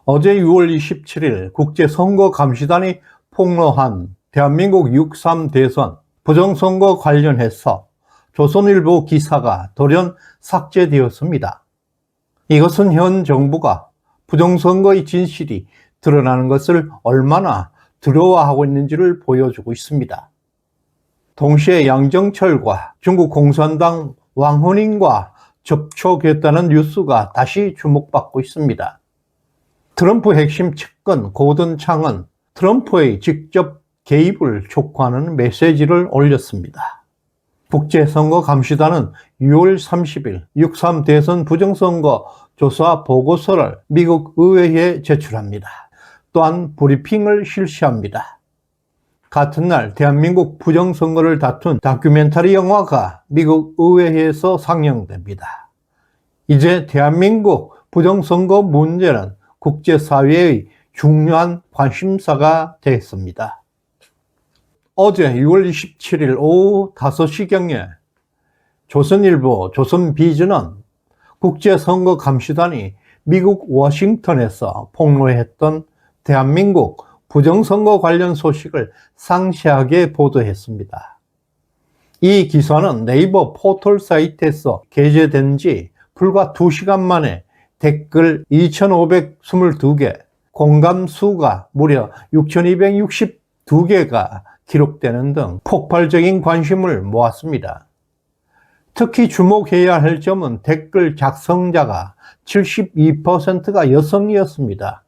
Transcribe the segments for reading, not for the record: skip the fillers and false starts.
어제 6월 27일 국제선거감시단이 폭로한 대한민국 6.3 대선 부정선거 관련해서 조선일보 기사가 돌연 삭제되었습니다. 이것은 현 정부가 부정선거의 진실이 드러나는 것을 얼마나 두려워하고 있는지를 보여주고 있습니다. 동시에 양정철과 중국 공산당 왕훈인과 접촉했다는 뉴스가 다시 주목받고 있습니다. 트럼프 핵심 측근 고든 창은 트럼프의 직접 개입을 촉구하는 메시지를 올렸습니다. 국제선거감시단은 6월 30일 6.3 대선 부정선거 조사 보고서를 미국 의회에 제출합니다. 또한 브리핑을 실시합니다. 같은 날 대한민국 부정선거를 다툰 다큐멘터리 영화가 미국 의회에서 상영됩니다. 이제 대한민국 부정선거 문제는 국제사회의 중요한 관심사가 됐습니다. 어제 6월 27일 오후 5시경에 조선일보 조선비즈는 국제선거감시단이 미국 워싱턴에서 폭로했던 대한민국 부정선거 관련 소식을 상세하게 보도했습니다. 이 기사는 네이버 포털 사이트에서 게재된 지 불과 2시간 만에 댓글 2,522개, 공감 수가 무려 6,262개가 기록되는 등 폭발적인 관심을 모았습니다. 특히 주목해야 할 점은 댓글 작성자가 72%가 여성이었습니다.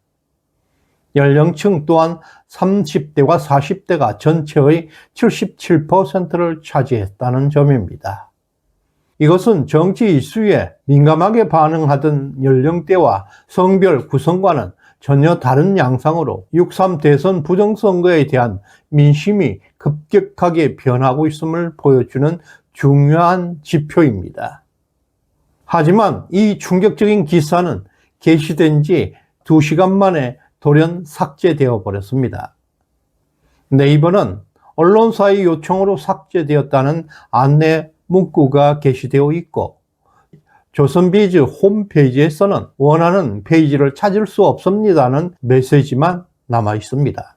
연령층 또한 30대와 40대가 전체의 77%를 차지했다는 점입니다. 이것은 정치 이슈에 민감하게 반응하던 연령대와 성별 구성과는 전혀 다른 양상으로 6.3 대선 부정선거에 대한 민심이 급격하게 변하고 있음을 보여주는 중요한 지표입니다. 하지만 이 충격적인 기사는 게시된 지 2시간 만에 돌연 삭제되어 버렸습니다. 네이버는 언론사의 요청으로 삭제되었다는 안내 문구가 게시되어 있고 조선비즈 홈페이지에서는 원하는 페이지를 찾을 수 없습니다는 메시지만 남아 있습니다.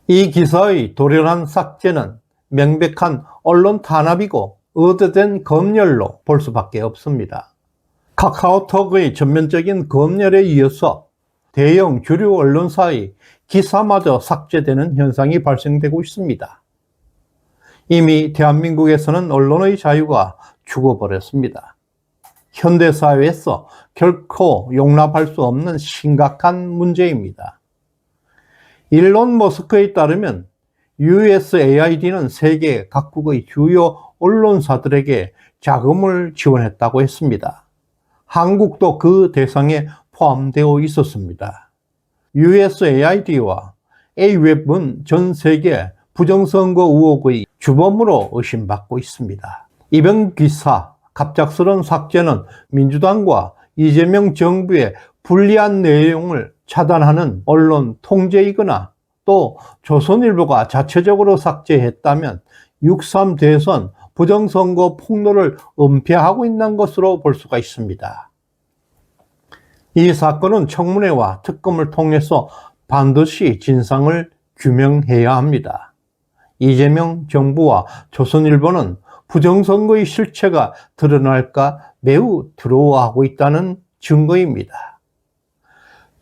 이 기사의 돌연한 삭제는 명백한 언론 탄압이고 의도된 검열로 볼 수밖에 없습니다. 카카오톡의 전면적인 검열에 이어서 대형 주류 언론사의 기사마저 삭제되는 현상이 발생되고 있습니다. 이미 대한민국에서는 언론의 자유가 죽어버렸습니다. 현대사회에서 결코 용납할 수 없는 심각한 문제입니다. 일론 머스크에 따르면 USAID는 세계 각국의 주요 언론사들에게 자금을 지원했다고 했습니다. 한국도 그 대상에 포함되어 있었습니다. USAID와 A웹은 전 세계 부정선거 의혹의 주범으로 의심받고 있습니다. 이번 기사 갑작스러운 삭제는 민주당과 이재명 정부의 불리한 내용을 차단하는 언론 통제이거나 또 조선일보가 자체적으로 삭제했다면 6.3 대선 부정선거 폭로를 은폐하고 있는 것으로 볼 수가 있습니다. 이 사건은 청문회와 특검을 통해서 반드시 진상을 규명해야 합니다. 이재명 정부와 조선일보는 부정선거의 실체가 드러날까 매우 두려워하고 있다는 증거입니다.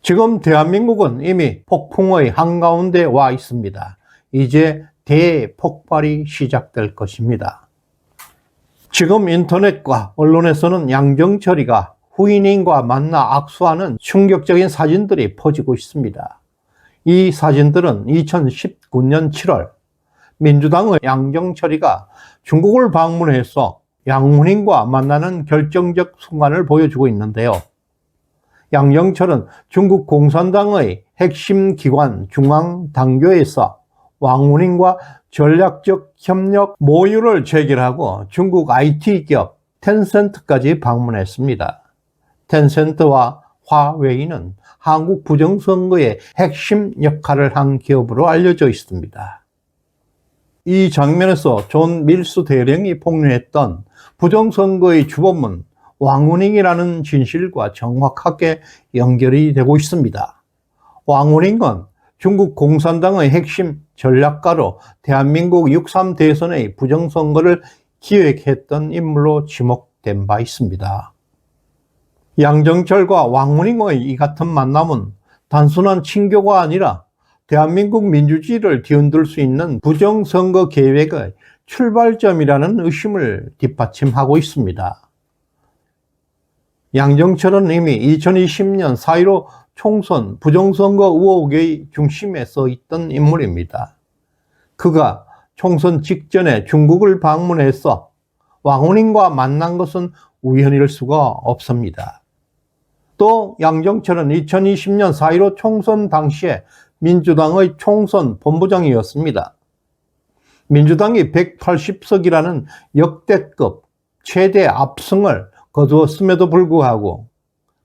지금 대한민국은 이미 폭풍의 한가운데 와 있습니다. 이제 대폭발이 시작될 것입니다. 지금 인터넷과 언론에서는 양정철이가 후인인과 만나 악수하는 충격적인 사진들이 퍼지고 있습니다. 이 사진들은 2019년 7월 민주당의 양정철이가 중국을 방문해서 양훈인과 만나는 결정적 순간을 보여주고 있는데요. 양정철은 중국 공산당의 핵심 기관 중앙당교에서 왕훈인과 전략적 협력 모의를 체결하고 중국 IT 기업 텐센트까지 방문했습니다. 텐센트와 화웨이는 한국 부정선거의 핵심 역할을 한 기업으로 알려져 있습니다. 이 장면에서 존 밀스 대령이 폭로했던 부정선거의 주범은 왕훈잉이라는 진실과 정확하게 연결이 되고 있습니다. 왕후닝은 중국 공산당의 핵심 전략가로 대한민국 6.3 대선의 부정선거를 기획했던 인물로 지목된 바 있습니다. 양정철과 왕후닝의 이 같은 만남은 단순한 친교가 아니라 대한민국 민주주의를 뒤흔들 수 있는 부정선거 계획의 출발점이라는 의심을 뒷받침하고 있습니다. 양정철은 이미 2020년 4.15 총선 부정선거 의혹의 중심에 서 있던 인물입니다. 그가 총선 직전에 중국을 방문해서 왕후닝과 만난 것은 우연일 수가 없습니다. 또 양정철은 2020년 4.15 총선 당시에 민주당의 총선 본부장이었습니다. 민주당이 180석이라는 역대급 최대 압승을 거두었음에도 불구하고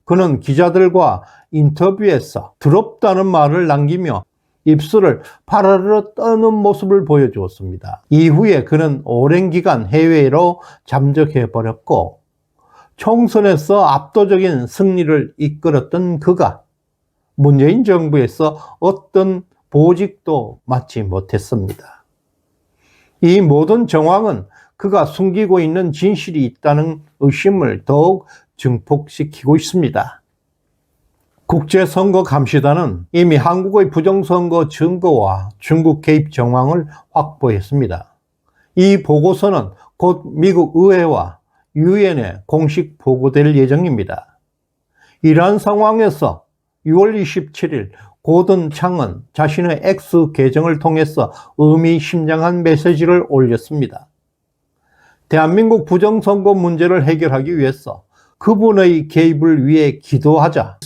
그는 기자들과 인터뷰에서 더럽다는 말을 남기며 입술을 파르르 떠는 모습을 보여주었습니다. 이후에 그는 오랜 기간 해외로 잠적해버렸고 총선에서 압도적인 승리를 이끌었던 그가 문재인 정부에서 어떤 보직도 맡지 못했습니다. 이 모든 정황은 그가 숨기고 있는 진실이 있다는 의심을 더욱 증폭시키고 있습니다. 국제선거감시단은 이미 한국의 부정선거 증거와 중국 개입 정황을 확보했습니다. 이 보고서는 곧 미국 의회와 유엔에 공식 보고될 예정입니다. 이러한 상황에서 6월 27일 고든 창은 자신의 X 계정을 통해서 의미심장한 메시지를 올렸습니다. 대한민국 부정선거 문제를 해결하기 위해서 그분의 개입을 위해 기도하자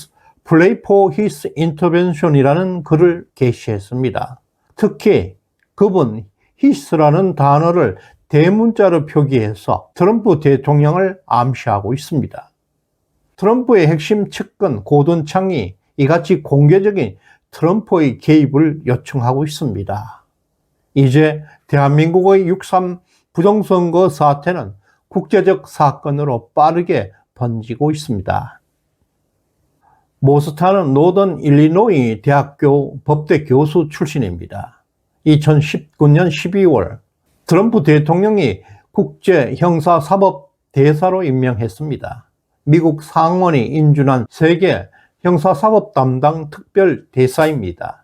Pray for his intervention이라는 글을 게시했습니다. 특히 그분 his라는 단어를 대문자로 표기해서 트럼프 대통령을 암시하고 있습니다. 트럼프의 핵심 측근 고든 창이 이같이 공개적인 트럼프의 개입을 요청하고 있습니다. 이제 대한민국의 6.3 부정선거 사태는 국제적 사건으로 빠르게 번지고 있습니다. 모스타는 노던 일리노이 대학교 법대 교수 출신입니다. 2019년 12월 트럼프 대통령이 국제형사사법대사로 임명했습니다. 미국 상원이 인준한 세계 형사사법 담당 특별대사입니다.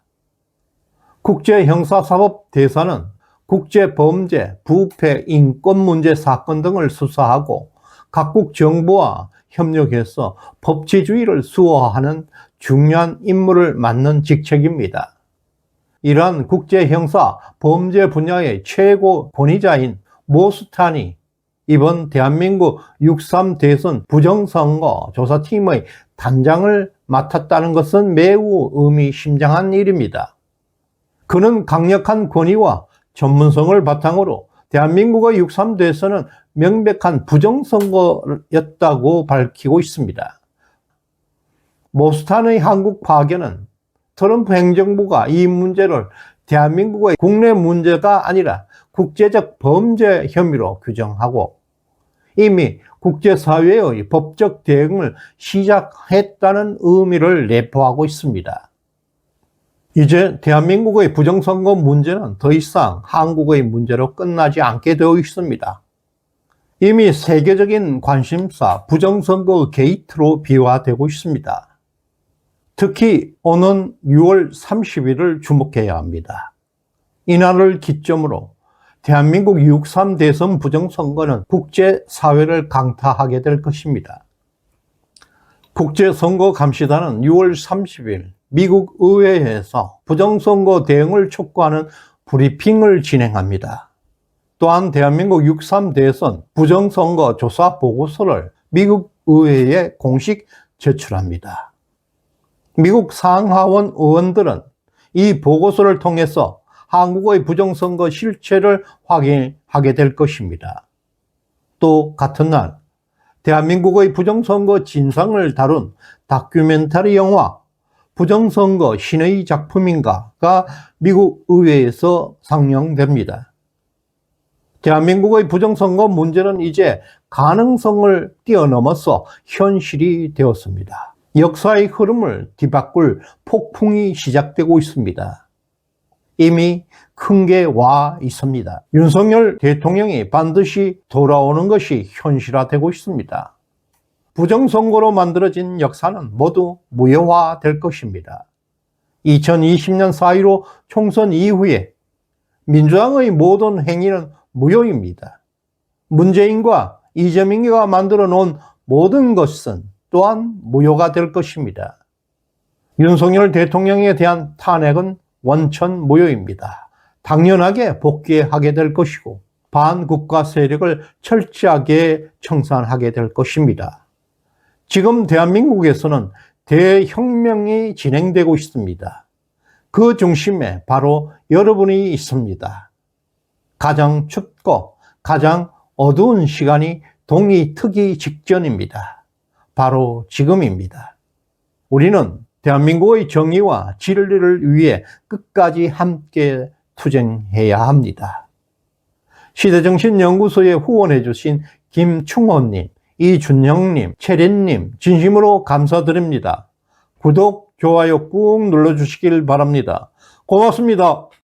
국제형사사법대사는 국제범죄, 부패, 인권문제 사건 등을 수사하고 각국 정부와 협력해서 법치주의를 수호하는 중요한 임무를 맡는 직책입니다. 이러한 국제형사 범죄 분야의 최고 권위자인 모스탄이 이번 대한민국 6.3 대선 부정선거 조사팀의 단장을 맡았다는 것은 매우 의미심장한 일입니다. 그는 강력한 권위와 전문성을 바탕으로 대한민국의 6.3 대선은 명백한 부정선거였다고 밝히고 있습니다. 모스탄의 한국 파견은 트럼프 행정부가 이 문제를 대한민국의 국내 문제가 아니라 국제적 범죄 혐의로 규정하고 이미 국제사회의 법적 대응을 시작했다는 의미를 내포하고 있습니다. 이제 대한민국의 부정선거 문제는 더 이상 한국의 문제로 끝나지 않게 되어 있습니다. 이미 세계적인 관심사 부정선거 게이트로 비화되고 있습니다. 특히 오는 6월 30일을 주목해야 합니다. 이날을 기점으로 대한민국 6.3 대선 부정선거는 국제사회를 강타하게 될 것입니다. 국제선거감시단은 6월 30일 미국 의회에서 부정선거 대응을 촉구하는 브리핑을 진행합니다. 또한 대한민국 6.3 대선 부정선거 조사 보고서를 미국 의회에 공식 제출합니다. 미국 상하원 의원들은 이 보고서를 통해서 한국의 부정선거 실체를 확인하게 될 것입니다. 또 같은 날 대한민국의 부정선거 진상을 다룬 다큐멘터리 영화 부정선거 신의 작품인가가 미국 의회에서 상영됩니다. 대한민국의 부정선거 문제는 이제 가능성을 뛰어넘어서 현실이 되었습니다. 역사의 흐름을 뒤바꿀 폭풍이 시작되고 있습니다. 이미 큰 게 와 있습니다. 윤석열 대통령이 반드시 돌아오는 것이 현실화되고 있습니다. 부정선거로 만들어진 역사는 모두 무효화될 것입니다. 2020년 4.15 총선 이후에 민주당의 모든 행위는 무효입니다. 문재인과 이재명이가 만들어 놓은 모든 것은 또한 무효가 될 것입니다. 윤석열 대통령에 대한 탄핵은 원천 무효입니다. 당연하게 복귀하게 될 것이고 반국가 세력을 철저하게 청산하게 될 것입니다. 지금 대한민국에서는 대혁명이 진행되고 있습니다. 그 중심에 바로 여러분이 있습니다. 가장 춥고 가장 어두운 시간이 동이 트기 직전입니다. 바로 지금입니다. 우리는 대한민국의 정의와 진리를 위해 끝까지 함께 투쟁해야 합니다. 시대정신연구소에 후원해 주신 김충호님, 이준형님, 채린님 진심으로 감사드립니다. 구독, 좋아요 꾹 눌러주시길 바랍니다. 고맙습니다.